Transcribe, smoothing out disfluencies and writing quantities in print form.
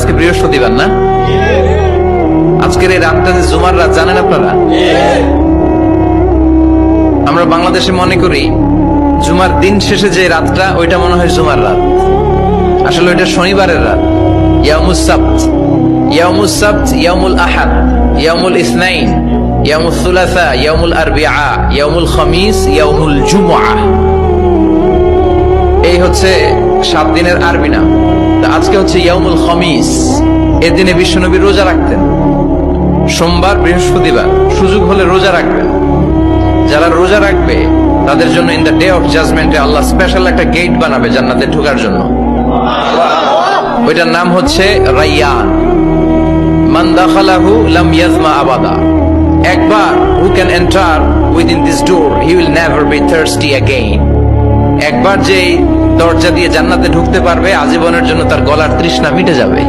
আজকে বৃহস্পতিবার না? আজকের এই রাতটা যে জুমার রাত, জানেন আপনারা? আমরা বাংলাদেশে মনে করি জুমার দিন শেষে যে রাতটা, ওইটা মনে হয় জুমার রাত। আসলে ওইটা শনিবারের রাত। ইয়াউমুস সাবত, ইয়াউমুস সাবত, ইয়াউমুল আহাদ, ইয়াউমুল ইসনাইন, ইয়াউমুল সুলাসা, ইয়াউমুল আরবিআ, ইয়াউমুল খামিস, ইয়াউমুল জুমআ। এই হচ্ছে 7 দিনের আরবি নাম। আজকে হচ্ছে ইয়াউমুল খামিস। এর দিনে বিশ্বনবী রোজা রাখতেন। সোমবার, বৃহস্পতিবার সুযোগ হলে রোজা রাখবেন। যারা রোজা রাখবে তাদের জন্য ইন দ্য ডে অফ জাজমেন্টে আল্লাহ স্পেশাল একটা গেট বানাবে জান্নাতে ঢোকার জন্য। ওইটার নাম হচ্ছে রাইয়ান। মান দাখালাহু লাম ইয়াজমা আবাদা। একবার who can enter within this door he will never be thirsty again. একবার যে দরজা দিয়ে জান্নাতে ঢুকতে পারবে, আজীবনের জন্য তার গলার তৃষ্ণা মিটে যাবে।